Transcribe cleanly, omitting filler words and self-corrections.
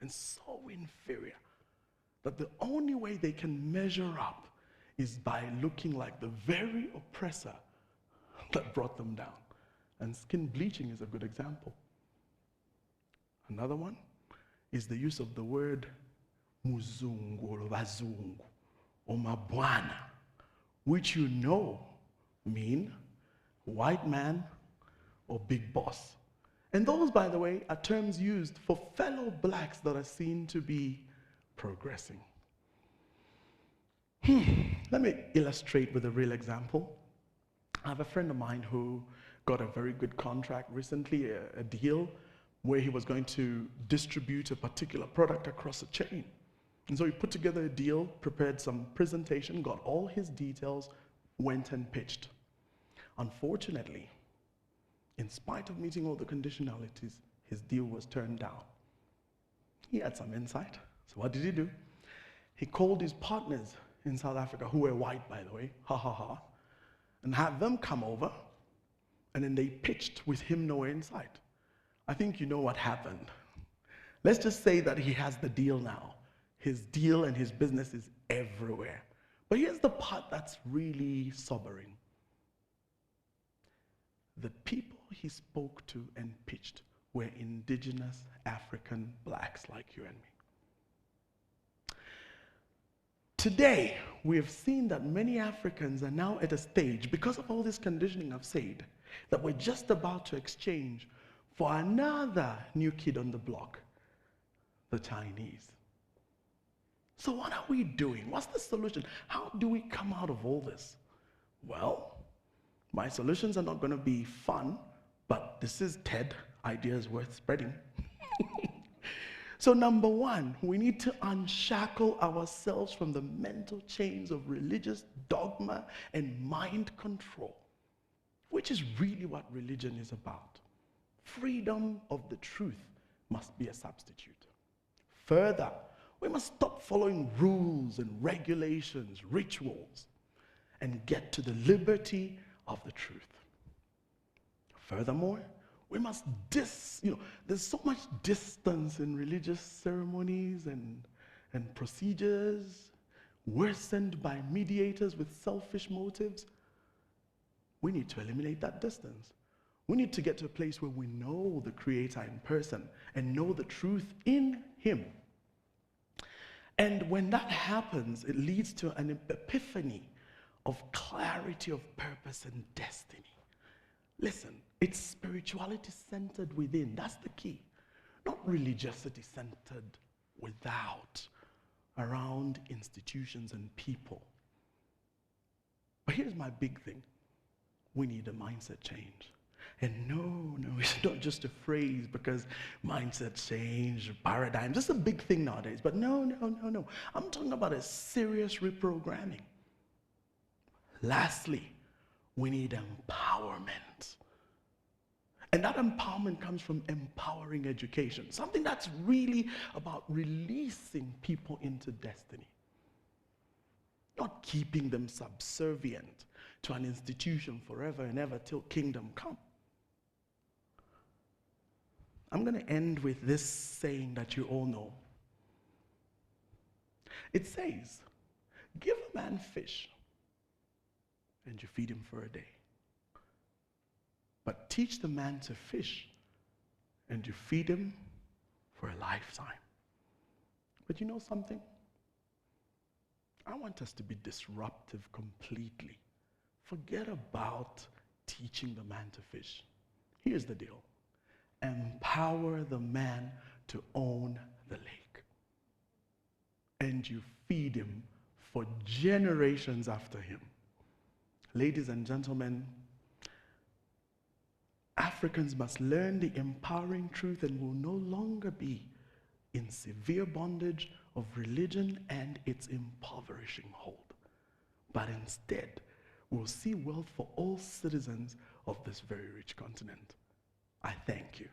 and so inferior that the only way they can measure up is by looking like the very oppressor that brought them down. And skin bleaching is a good example. Another one is the use of the word muzungu or bazungu or mabwana, which you know mean white man or big boss. And those, by the way, are terms used for fellow blacks that are seen to be progressing. Let me illustrate with a real example. I have a friend of mine who got a very good contract recently, a deal where he was going to distribute a particular product across a chain. And so he put together a deal, prepared some presentation, got all his details, went and pitched. Unfortunately, in spite of meeting all the conditionalities, his deal was turned down. He had some insight. So what did he do? He called his partners in South Africa, who were white, by the way, and had them come over, and then they pitched with him no insight. I think you know what happened. Let's just say that he has the deal now. His deal and his business is everywhere. But here's the part that's really sobering. The people he spoke to and pitched were indigenous African blacks like you and me. Today, we have seen that many Africans are now at a stage, because of all this conditioning I've said, that we're just about to exchange for another new kid on the block, the Chinese. So what are we doing? What's the solution? How do we come out of all this? Well, my solutions are not going to be fun, but this is TED, ideas worth spreading. So number one, we need to unshackle ourselves from the mental chains of religious dogma and mind control, which is really what religion is about. Freedom of the truth must be a substitute. Further, we must stop following rules and regulations, rituals, and get to the liberty of the truth. Furthermore, we must there's so much distance in religious ceremonies and procedures, worsened by mediators with selfish motives. We need to eliminate that distance. We need to get to a place where we know the Creator in person and know the truth in Him. And when that happens, it leads to an epiphany of clarity of purpose and destiny. Listen, it's spirituality centered within. That's the key. Not religiosity centered without, around institutions and people. But here's my big thing. We need a mindset change. And no, it's not just a phrase, because mindset change, paradigm, just a big thing nowadays. But no. I'm talking about a serious reprogramming. Lastly, we need empowerment. And that empowerment comes from empowering education, something that's really about releasing people into destiny, not keeping them subservient to an institution forever and ever till kingdom come. I'm going to end with this saying that you all know. It says, give a man fish and you feed him for a day. But teach the man to fish and you feed him for a lifetime. But you know something? I want us to be disruptive completely. Forget about teaching the man to fish. Here's the deal. Empower the man to own the lake. And you feed him for generations after him. Ladies and gentlemen, Africans must learn the empowering truth and will no longer be in severe bondage of religion and its impoverishing hold. But instead, we'll see wealth for all citizens of this very rich continent. I thank you.